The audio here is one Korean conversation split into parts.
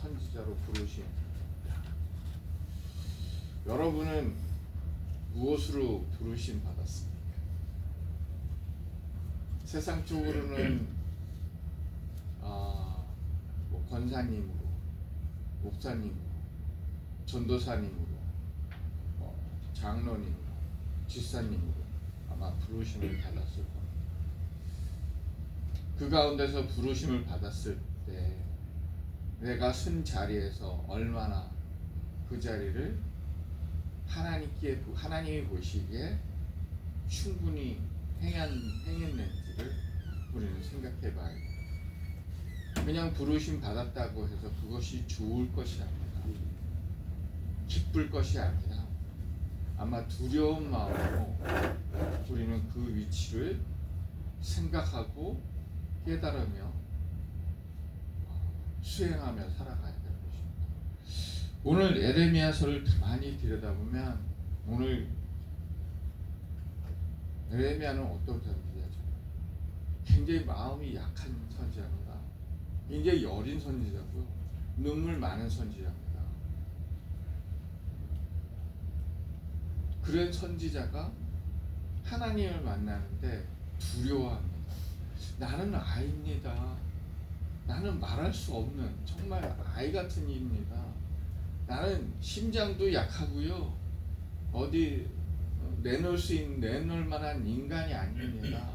선지자로 부르심. 여러분은 무엇으로 부르심 받았습니까? 세상적으로는 뭐 권사님으로, 목사님으로, 전도사님으로, 장로님으로, 집사님으로 아마 부르심을 받았을 겁니다. 그 가운데서 부르심을 받았을 때 내가 쓴 자리에서 얼마나 그 자리를 하나님이 보시기에 충분히 행했는지를 우리는 생각해 봐야 돼요. 그냥 부르심 받았다고 해서 그것이 좋을 것이 아니라, 기쁠 것이 아니라 아마 두려운 마음으로 우리는 그 위치를 생각하고 깨달으며 수행하며 살아가야 될 것입니다. 오늘 에레미야서를 많이 들여다보면, 오늘 에레미야는 어떤 선지자죠? 굉장히 마음이 약한 선지자입니다. 굉장히 여린 선지자고요. 눈물 많은 선지자입니다. 그런 선지자가 하나님을 만나는데 두려워합니다. 나는 아이입니다. 나는 말할 수 없는 정말 아이 같은 이입니다. 나는 심장도 약하고요. 어디 내놓을 만한 인간이 아닙니다.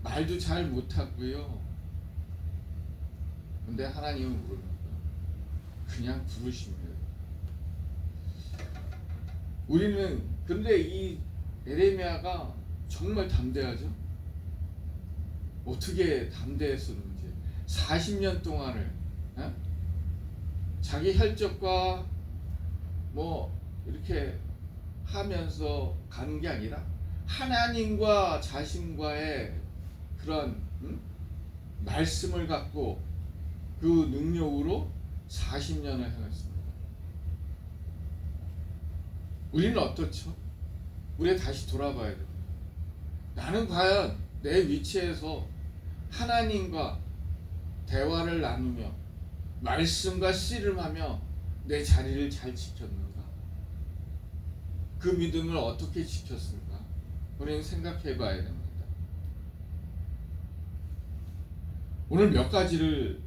말도 잘 못하고요. 근데 하나님은 모릅니다. 그냥 부르십니다. 우리는 근데 이 에레미야가 정말 담대하죠. 어떻게 담대했었는지 40년 동안을 자기 혈족과 뭐 이렇게 하면서 가는 게 아니라 하나님과 자신과의 그런 말씀을 갖고 그 능력으로 40년을 행했습니다. 우리는 어떻죠? 우리 다시 돌아봐야 됩니다. 나는 과연 내 위치에서 하나님과 대화를 나누며 말씀과 씨름하며 내 자리를 잘 지켰는가? 그 믿음을 어떻게 지켰을까? 우리는 생각해 봐야 됩니다. 오늘 몇 가지를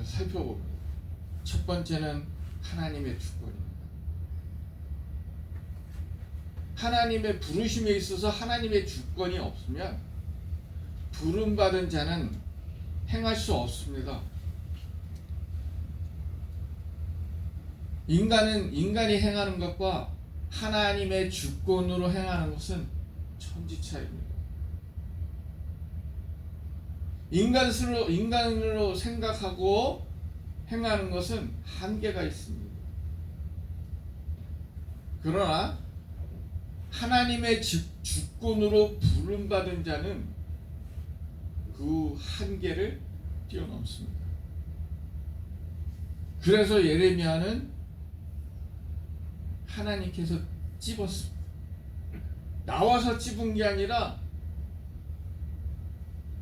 살펴봅니다. 첫 번째는 하나님의 주권입니다. 하나님의 부르심에 있어서 하나님의 주권이 없으면 부름받은 자는 행할 수 없습니다. 인간이 행하는 것과 하나님의 주권으로 행하는 것은 천지 차이입니다. 인간으로 생각하고 행하는 것은 한계가 있습니다. 그러나 하나님의 주권으로 부름받은 자는 그 한계를 뛰어넘습니다. 그래서 예레미야는 하나님께서 찝었습니다. 나와서 찝은 게 아니라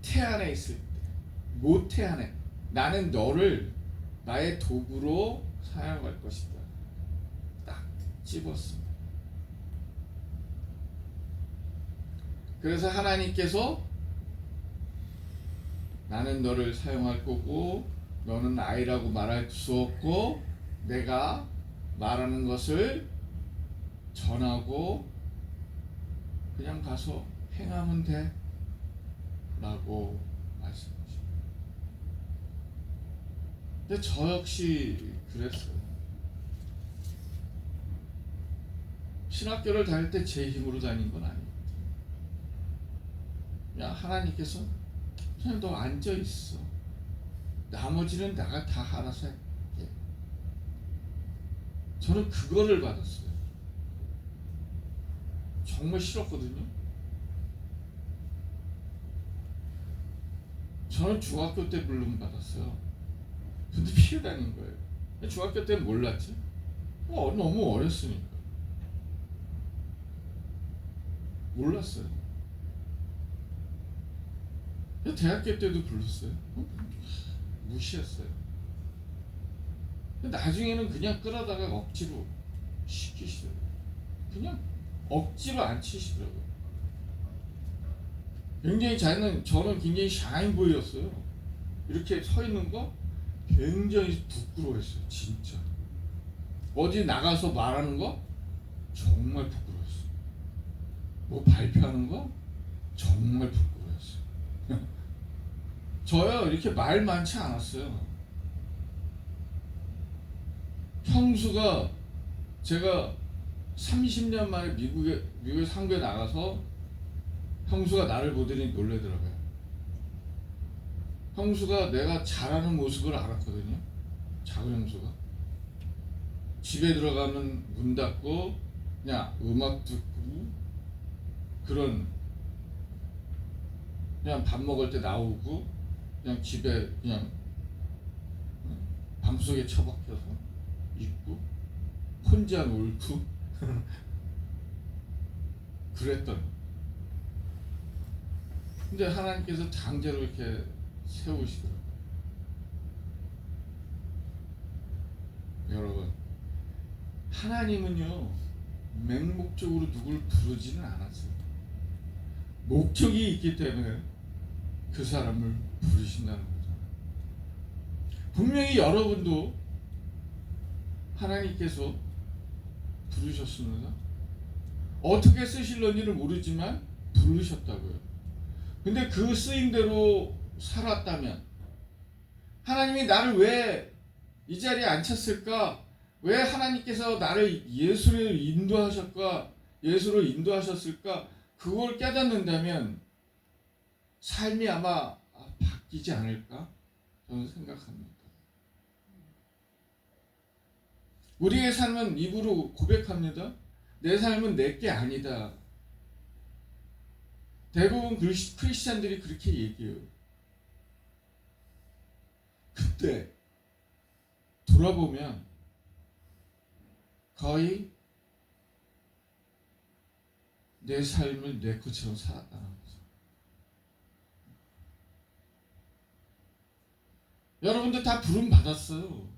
태안에 있을 때, 모태안에 나는 너를 나의 도구로 사용할 것이다. 딱 찝었습니다. 그래서 하나님께서 나는 너를 사용할 거고 너는 아이라고 말할 수 없고 내가 말하는 것을 전하고 그냥 가서 행하면 돼 라고 말씀하십니다. 근데 저 역시 그랬어요. 신학교를 다닐 때 제 힘으로 다닌 건 아닙니다. 그냥 하나님께서 그냥 너 앉아있어. 나머지는 내가 다 알아서 할게. 저는 그거를 받았어요. 정말 싫었거든요. 저는 중학교 때 물론 받았어요. 근데 피해 다닌 거예요. 중학교 때는 몰랐지. 너무 어렸으니까. 몰랐어요. 대학교 때도 불렀어요. 무시했어요. 나중에는 그냥 끌어다가 억지로 시키시더라고요. 그냥 억지로 안 치시더라고요. 굉장히 저는 굉장히 샤인보이였어요. 이렇게 서 있는 거 굉장히 부끄러워했어요. 진짜. 어디 나가서 말하는 거 정말 부끄러웠어요. 뭐 발표하는 거 정말 부끄러웠어요. 저요 이렇게 말 많지 않았어요. 형수가 제가 30년 만에 미국에 상교에 나가서 형수가 나를 보더니 놀래더라고요. 형수가 내가 잘하는 모습을 알았거든요. 작은 형수가 집에 들어가면 문 닫고 그냥 음악 듣고 그런 그냥 밥 먹을 때 나오고 그냥 집에 그냥 밤속에 처박혀서 있고 혼자 놀고 그랬던. 근데 하나님께서 장제로 이렇게 세우시더라고요. 여러분, 하나님은요 맹목적으로 누굴 부르지는 않았어요. 목적이 있기 때문에 그 사람을 부르신다는 거죠. 분명히 여러분도 하나님께서 부르셨습니다. 어떻게 쓰실런지는 모르지만 부르셨다고요. 근데 그 쓰임대로 살았다면 하나님이 나를 왜 이 자리에 앉혔을까? 왜 하나님께서 나를 예수로 인도하셨을까? 그걸 깨닫는다면 삶이 아마 바뀌지 않을까? 저는 생각합니다. 우리의 삶은 입으로 고백합니다. 내 삶은 내게 아니다. 대부분 크리스찬들이 그렇게 얘기해요. 그때 돌아보면 거의 내 삶을 내 것처럼 살았다는 거죠. 여러분들 다 부름 받았어요.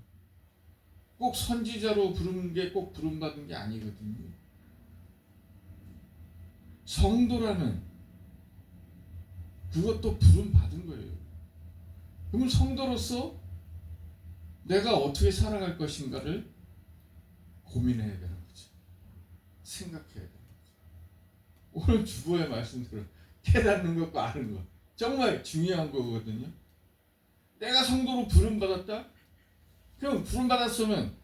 꼭 선지자로 부른 게 꼭 부름 받은 게 아니거든요. 성도라는 그것도 부름 받은 거예요. 그러면 성도로서 내가 어떻게 살아갈 것인가를 고민해야 되는 거죠. 생각해야 되는 거죠. 오늘 주보의 말씀대로 깨닫는 것과 아는 것 정말 중요한 거거든요. 내가 성도로 부름 받았다? 그럼 부름 받았으면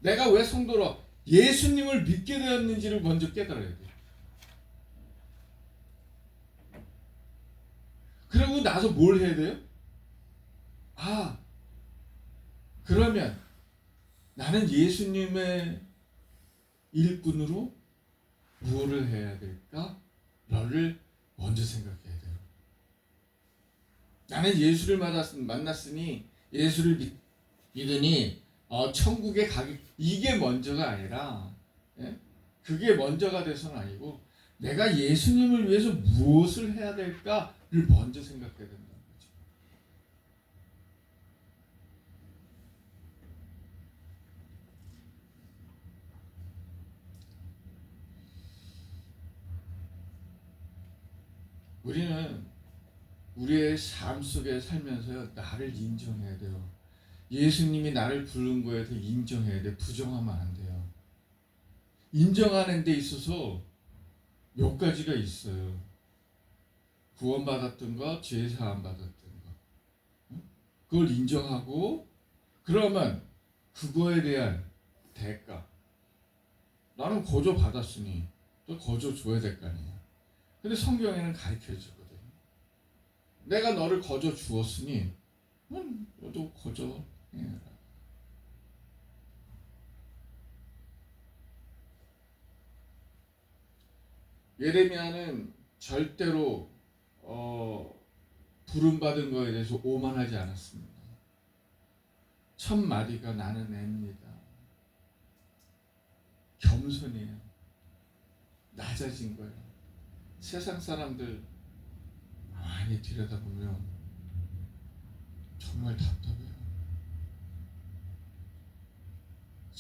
내가 왜 성도로 예수님을 믿게 되었는지를 먼저 깨달아야 돼요. 그러고 나서 뭘 해야 돼요? 그러면 나는 예수님의 일꾼으로 무엇을 해야 될까? 너를 먼저 생각해야 돼요. 나는 예수를 만났으니 예수를 믿으니 천국에 가기 이게 먼저가 아니라 그게 먼저가 돼서는 아니고 내가 예수님을 위해서 무엇을 해야 될까를 먼저 생각해야 된다는 거죠. 우리는 우리의 삶 속에 살면서요 나를 인정해야 돼요. 예수님이 나를 부른 거에 대해 인정해야 돼. 부정하면 안 돼요. 인정하는 데 있어서 몇 가지가 있어요. 구원받았던 거, 죄사함 받았던 거. 그걸 인정하고 그러면 그거에 대한 대가. 나는 거저 받았으니 또 거저 줘야 될 거 아니냐. 근데 성경에는 가르쳐 주거든요. 내가 너를 거저 주었으니 너도 거저 해라. 예레미야는 절대로 부름받은 거에 대해서 오만하지 않았습니다. 첫 마디가 나는 애입니다. 겸손이에요. 낮아진 거예요. 세상 사람들 많이 들여다보면 정말 답답해요.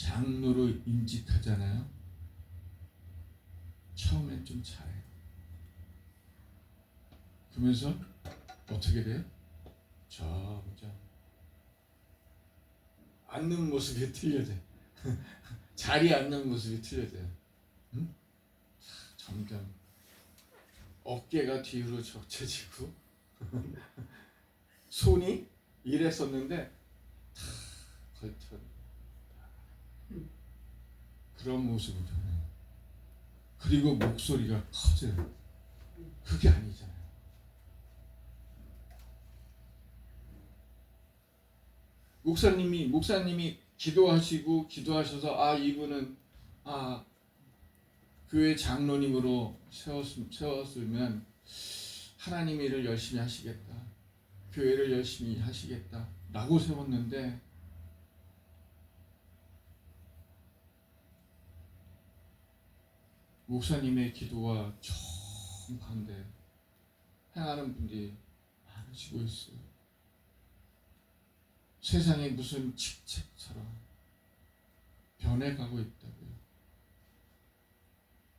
장로로 임직하잖아요. 처음엔 좀 잘해요. 그러면서 어떻게 돼요? 점점 앉는 모습이 틀려져요. 자리에 앉는 모습이 틀려져요. 응? 점점 어깨가 뒤로 젖혀지고 손이 이랬었는데 다 걸쳐 그런 모습을 보여요. 그리고 목소리가 커져요. 그게 아니잖아요. 목사님이 기도하셔서 이분은 교회 장로님으로 세웠으면 하나님의 일을 열심히 하시겠다. 교회를 열심히 하시겠다. 라고 세웠는데 목사님의 기도와 정반대 행하는 분들이 많으시고 있어요. 세상에 무슨 직책처럼 변해가고 있다고요.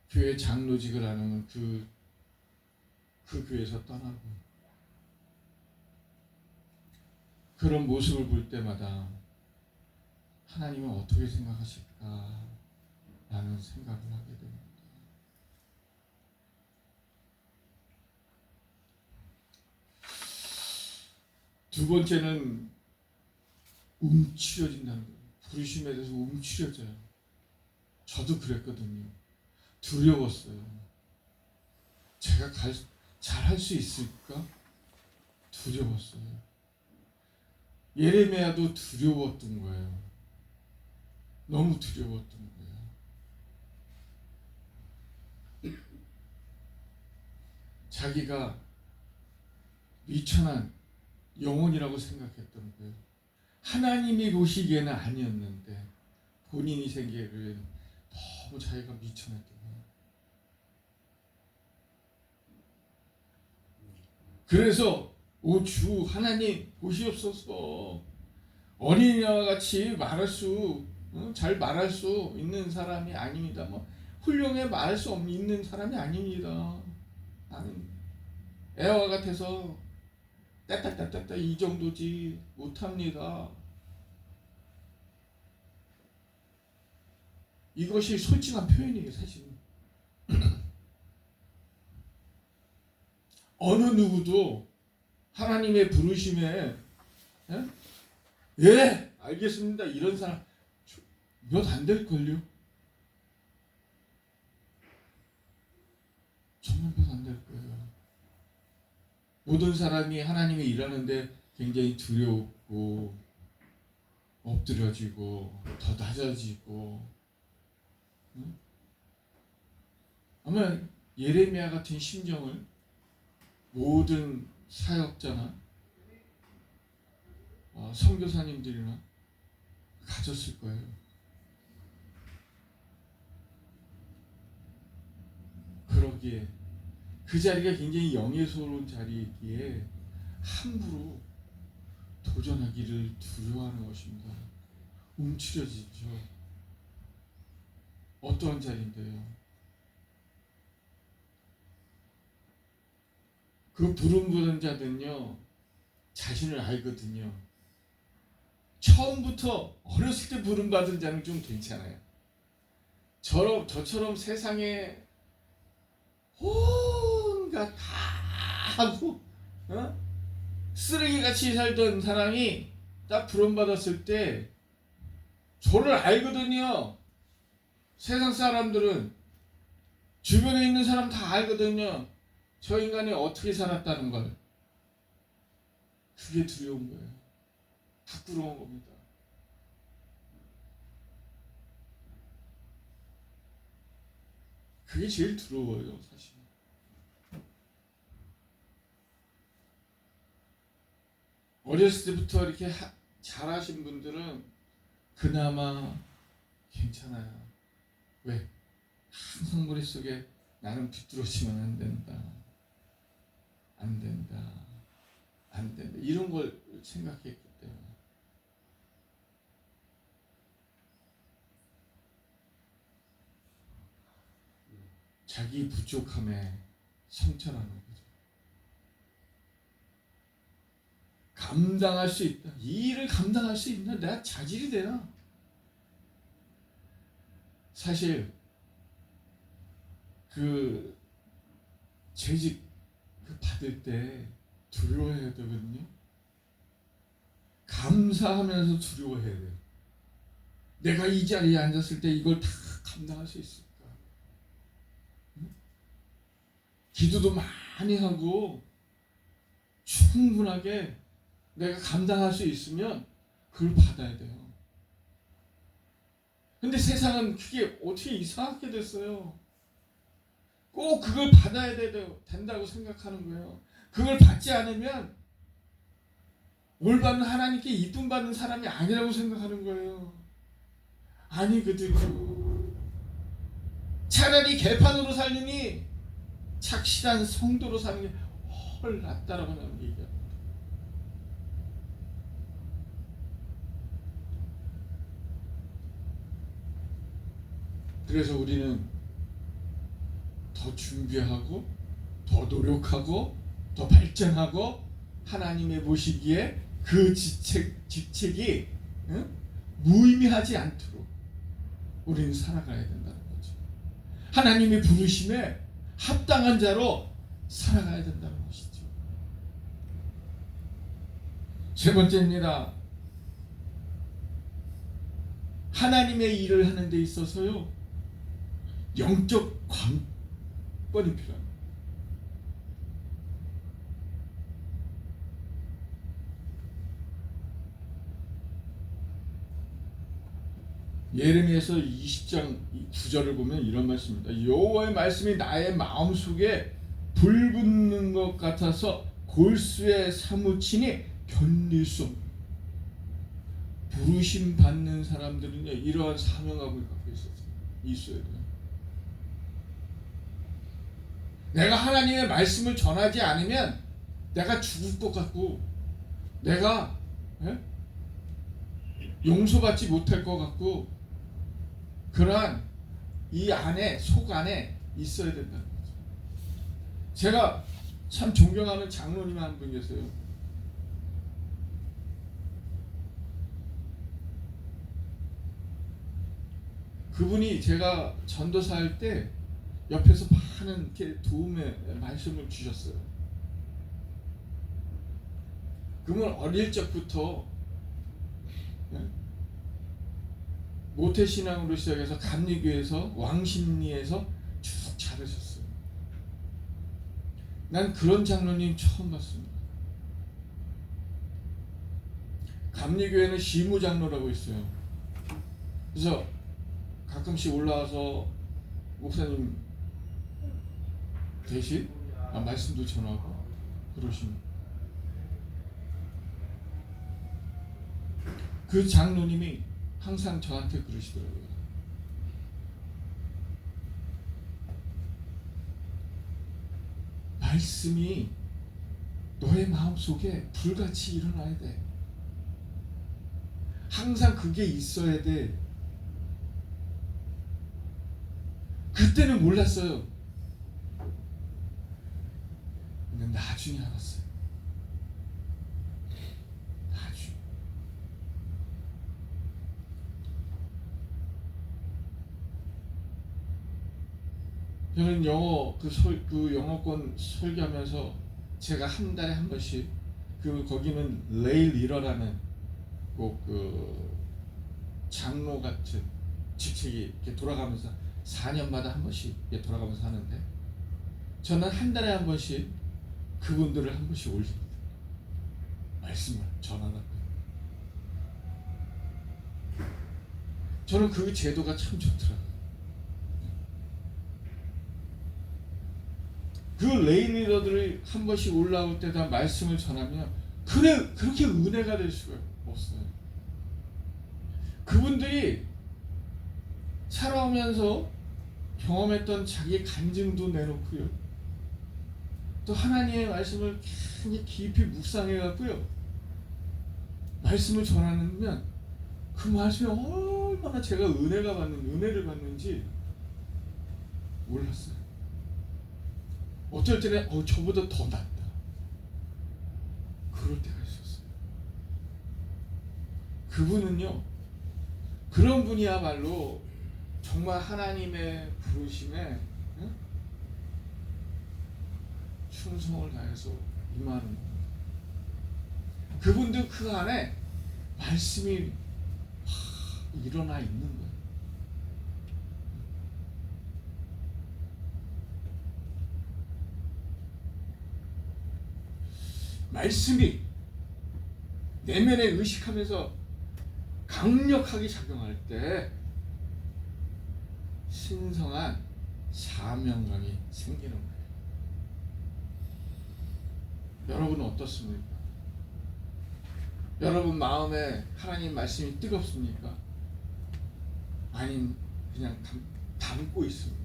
교회 장로직을 하는 그 교회에서 떠나고 그런 모습을 볼 때마다 하나님은 어떻게 생각하실까 라는 생각을 하게 됩니다. 두 번째는 움츠려진다는 거예요. 부르심에 대해서 움츠려져요. 저도 그랬거든요. 두려웠어요. 제가 잘할 수 있을까? 두려웠어요. 예레미야도 두려웠던 거예요. 너무 두려웠던 거예요. 자기가 미천한 영혼이라고 생각했던 거예요. 하나님이 보시기에는 아니었는데 본인이 생기기에는 너무 자기가 미천했던 거예요. 그래서 주 하나님 보시옵소서. 어린이와 같이 잘 말할 수 있는 사람이 아닙니다. 훌륭해 말할 수 있는 사람이 아닙니다. 나는 애와 같아서 따따따따따 이 정도지 못합니다. 이것이 솔직한 표현이에요, 사실. 어느 누구도 하나님의 부르심에 알겠습니다 이런 사람 몇 안 될걸요. 정말 몇 안 될 거예요. 모든 사람이 하나님이 일하는데 굉장히 두려웠고 엎드려지고 더 낮아지고 아마 예레미야 같은 심정을 모든 사역자나 선교사님들이나 가졌을 거예요. 그러기에 그 자리가 굉장히 영예스러운 자리이기에 함부로 도전하기를 두려워하는 것입니다. 움츠려지죠. 어떠한 자리인데요. 그 부름 받은 자들은요 자신을 알거든요. 처음부터 어렸을 때 부름 받은 자는 좀 괜찮아요. 저처럼 세상에 온갖 다 하고 쓰레기같이 살던 사람이 딱 부름 받았을 때 저를 알거든요. 세상 사람들은 주변에 있는 사람 다 알거든요. 저 인간이 어떻게 살았다는 걸. 그게 두려운 거예요. 부끄러운 겁니다. 그게 제일 두려워요, 사실. 어렸을 때부터 이렇게 잘하신 분들은 그나마 괜찮아요. 왜? 항상 머릿속에 나는 비뚤어지면 안 된다. 안 된다. 안 된다. 이런 걸 생각했기 때문에. 자기 부족함에 성찰하는 거죠. 감당할 수 있다. 이 일을 감당할 수 있나? 내가 자질이 되나? 사실 그 재직 받을 때 두려워해야 되거든요. 감사하면서 두려워해야 돼요. 내가 이 자리에 앉았을 때 이걸 다 감당할 수 있을까? 기도도 많이 하고 충분하게 내가 감당할 수 있으면 그걸 받아야 돼요. 근데 세상은 그게 어떻게 이상하게 됐어요. 꼭 그걸 받아야 된다고 생각하는 거예요. 그걸 받지 않으면 올바른 하나님께 이쁨 받는 사람이 아니라고 생각하는 거예요. 아니거든요. 차라리 개판으로 살느니 착실한 성도로 사는 게 훨 낫다라고 나는 얘기합니다. 그래서 우리는 더 준비하고 더 노력하고 더 발전하고 하나님의 보시기에 그 직책이 무의미하지 않도록 우리는 살아가야 된다는 거죠. 하나님의 부르심에 합당한 자로 살아가야 된다는 것이죠. 세 번째입니다. 하나님의 일을 하는 데 있어서요, 영적 관건이 필요합니다. 예레미야서 20장 9절을 보면 이런 말씀입니다. 여호와의 말씀이 나의 마음속에 불붙는 것 같아서 골수에 사무치니 견딜 수 없는. 부르심 받는 사람들은요, 이러한 사명감을 갖고 있어야 돼요. 내가 하나님의 말씀을 전하지 않으면 내가 죽을 것 같고, 내가 용서받지 못할 것 같고, 그러한 이 안에, 속 안에 있어야 된다는 거죠. 제가 참 존경하는 장로님 한 분 계세요. 그분이 제가 전도사 할 때 옆에서 많은 이렇게 도움의 말씀을 주셨어요. 그분은 어릴 적부터 모태신앙으로 시작해서 감리교에서 왕십리에서 쭉 자르셨어요. 난 그런 장로님 처음 봤습니다. 감리교회는 시무장로라고 있어요. 그래서 가끔씩 올라와서 목사님 대신 말씀도 전하고 그러십니다. 그 장로님이 항상 저한테 그러시더라고요. 말씀이 너의 마음속에 불같이 일어나야 돼. 항상 그게 있어야 돼. 그때는 몰랐어요. 근데 나중에 알았어요. 나중에. 저는 영어 그 영어권 설교하면서 제가 한 달에 한 번씩 거기는 레이 리더라는 그 장로 같은 직책이 이렇게 돌아가면서 4년마다 한 번씩 돌아가면서 하는데, 저는 한 달에 한 번씩 그분들을 한 번씩 올립니다. 말씀을 전하라고. 저는 그 제도가 참 좋더라고요. 그 레이 리더들이 한 번씩 올라올 때다 말씀을 전하면 그렇게 은혜가 될 수가 없어요. 그분들이 살아오면서 경험했던 자기의 간증도 내놓고요, 또 하나님의 말씀을 굉장히 깊이 묵상해갖고요, 말씀을 전하면 그 말씀이 얼마나 제가 은혜를 받는지 몰랐어요. 어떨 때는 저보다 더 낫다. 그럴 때가 있었어요. 그분은요, 그런 분이야말로 정말 하나님의 부르심에 충성을 다해서 임하는, 그분도 그 안에 말씀이 일어나 있는 거예요. 말씀이 내면에 의식하면서 강력하게 작용할 때 신성한 사명감이 생기는 거예요. 여러분은 어떻습니까? 여러분 마음에 하나님 말씀이 뜨겁습니까? 아니면 그냥 담고 있습니까?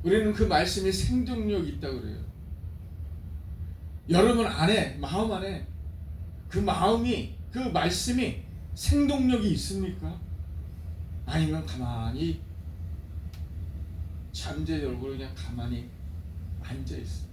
우리는 그 말씀이 생동력이 있다고 그래요. 여러분 안에, 마음 안에 그 마음이, 그 말씀이 생동력이 있습니까? 아니면 가만히 잠재 얼굴로 그냥 가만히 앉아 있습니다.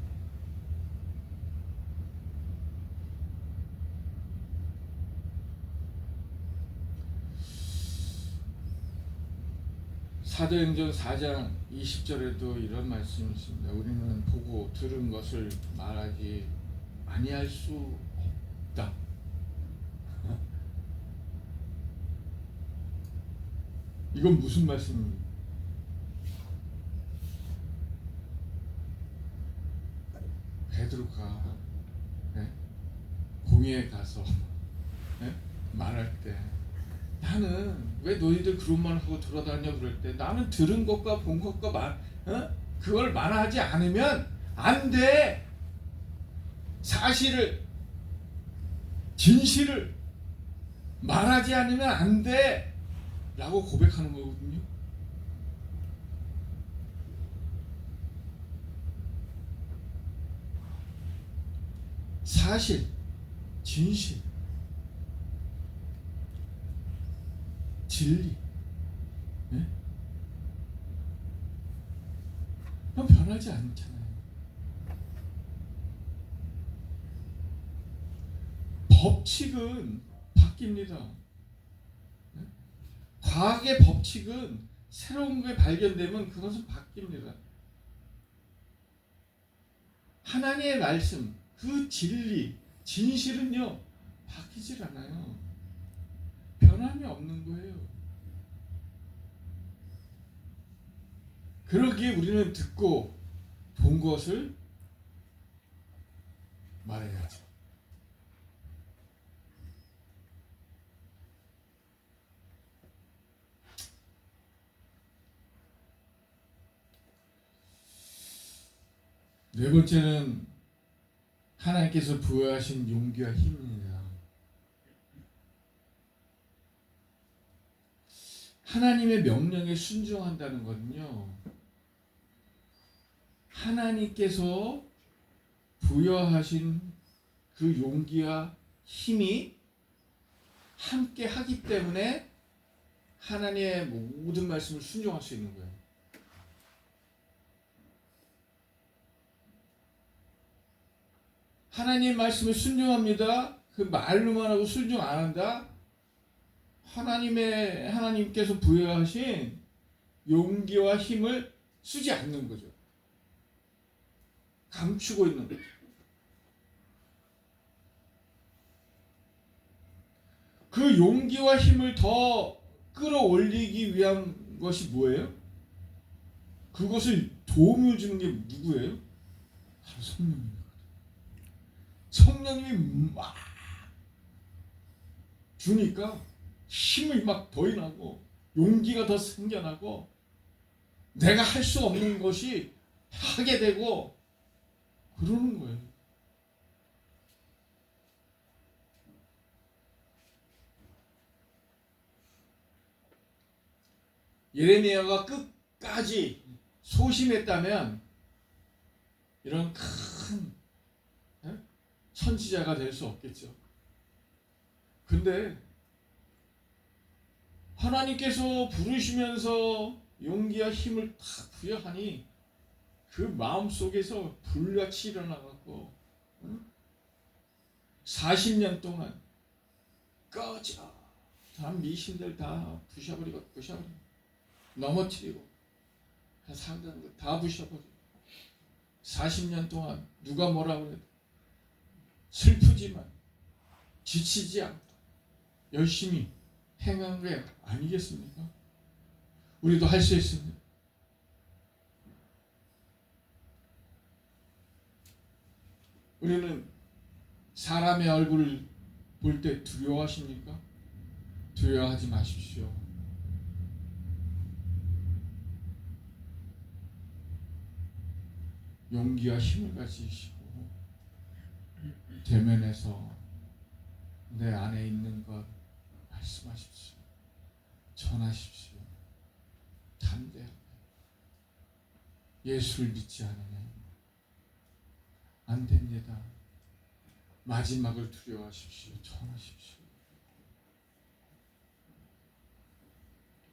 사도행전 4장 20절에도 이런 말씀이 있습니다. 우리는 보고 들은 것을 말하지 아니할 수 없다. 이건 무슨 말씀입니까? 베드로가 공회에 가서 말할 때, 나는 왜 너희들 그런 말 하고 돌아다녀 그럴 때, 나는 들은 것과 본 것과 그걸 말하지 않으면 안 돼. 사실을, 진실을 말하지 않으면 안 돼 라고 고백하는 거거든요. 사실, 진실, 진리, 그건 변하지 않잖아요. 법칙은 바뀝니다. 과학의 법칙은 새로운 게 발견되면 그것은 바뀝니다. 하나님의 말씀, 그 진리, 진실은요, 바뀌질 않아요. 변함이 없는 거예요. 그러기에 우리는 듣고 본 것을 말해야죠. 네 번째는 하나님께서 부여하신 용기와 힘입니다. 하나님의 명령에 순종한다는 것은요, 하나님께서 부여하신 그 용기와 힘이 함께 하기 때문에 하나님의 모든 말씀을 순종할 수 있는 거예요. 하나님 말씀을 순종합니다. 그 말로만 하고 순종 안 한다? 하나님께서 부여하신 용기와 힘을 쓰지 않는 거죠. 감추고 있는 거죠. 그 용기와 힘을 더 끌어올리기 위한 것이 뭐예요? 그것을 도움을 주는 게 누구예요? 바로 성령입니다. 성령님이 막 주니까 힘이 막 더이 나고 용기가 더 생겨나고 내가 할 수 없는 것이 하게 되고 그러는 거예요. 예레미야가 끝까지 소심했다면 이런 큰 선지자가 될 수 없겠죠. 근데 하나님께서 부르시면서 용기와 힘을 다 부여하니 그 마음 속에서 불같이 일어나갖고 40년 동안 꺼져 다 미신들 다 부셔버리고 넘어뜨리고 상대하는 거 다 부셔버리고 40년 동안 누가 뭐라고 해도 슬프지만 지치지 않고 열심히 행한 게 아니겠습니까? 우리도 할 수 있습니다. 우리는 사람의 얼굴을 볼 때 두려워하십니까? 두려워하지 마십시오. 용기와 힘을 가지시고 대면해서 내 안에 있는 것 말씀하십시오. 전하십시오. 담대하게. 예수를 믿지 않으면 안 됩니다. 마지막을 두려워하십시오. 전하십시오.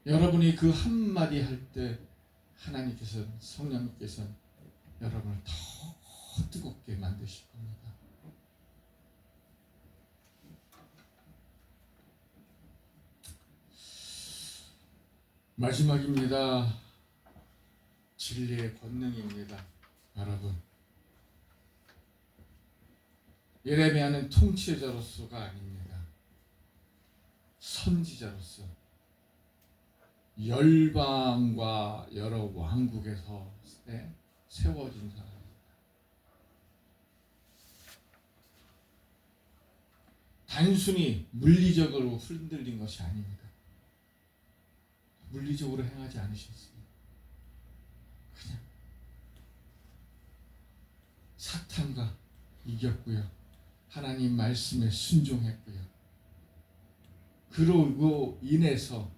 여러분이 그 한마디 할 때 하나님께서 성령님께서 여러분을 더 뜨겁게 만드실 겁니다. 마지막입니다. 진리의 권능입니다. 여러분, 예레미야는 통치자로서가 아닙니다. 선지자로서 열방과 여러 왕국에서 세워진 사람입니다. 단순히 물리적으로 흔들린 것이 아닙니다. 물리적으로 행하지 않으셨어요. 그냥 사탄과 이겼고요. 하나님 말씀에 순종했고요. 그러고 인해서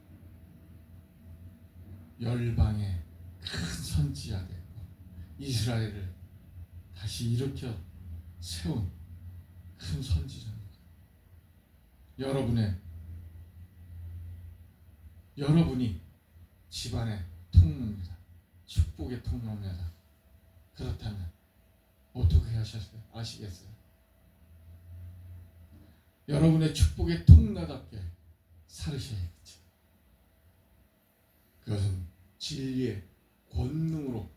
열방의 큰 선지자 되고 이스라엘을 다시 일으켜 세운 큰 선지자입니다. 여러분이 집안의 통로입니다. 축복의 통로입니다. 그렇다면 어떻게 하셨어요? 아시겠어요? 여러분의 축복의 통로답게 살으셔야겠죠. 그것은 진리의 권능으로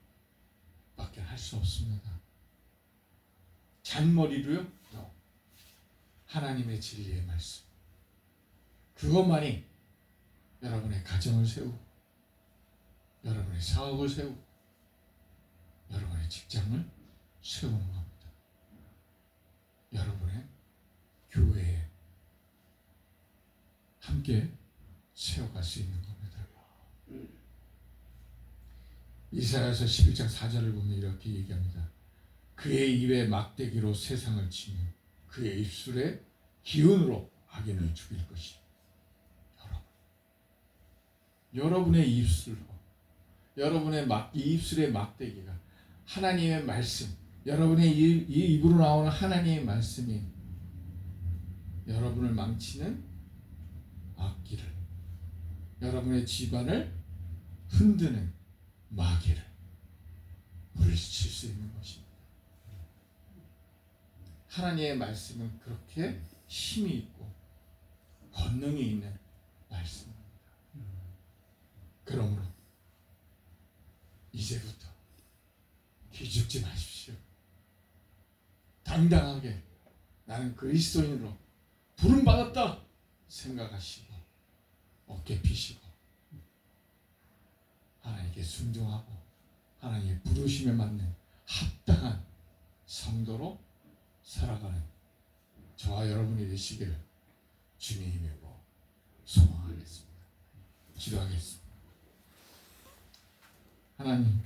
밖에 할 수 없습니다. 잔머리로요? 하나님의 진리의 말씀. 그것만이 여러분의 가정을 세우고 여러분의 사업을 세우고 여러분의 직장을 세우는 겁니다. 여러분의 교회에 함께 세워갈 수 있는 겁니다. 이사야서 11장 4절을 보면 이렇게 얘기합니다. 그의 입에 막대기로 세상을 치며 그의 입술에 기운으로 악인을 죽일 것이. 여러분의 입술로 여러분의 이 입술의 막대기가 하나님의 말씀, 여러분의 이 입으로 나오는 하나님의 말씀이 여러분을 망치는 악기를, 여러분의 집안을 흔드는 마귀를 물리칠 수 있는 것입니다. 하나님의 말씀은 그렇게 힘이 있고 권능이 있는 말씀입니다. 그러므로 이제부터 기죽지 마십시오. 당당하게 나는 그리스도인으로 부름받았다 생각하시고 어깨 피시고 하나님께 순종하고 하나님의 부르심에 맞는 합당한 성도로 살아가는 저와 여러분이 되시기를 주님의 이름으로 소망하겠습니다. 기도하겠습니다. 하나님,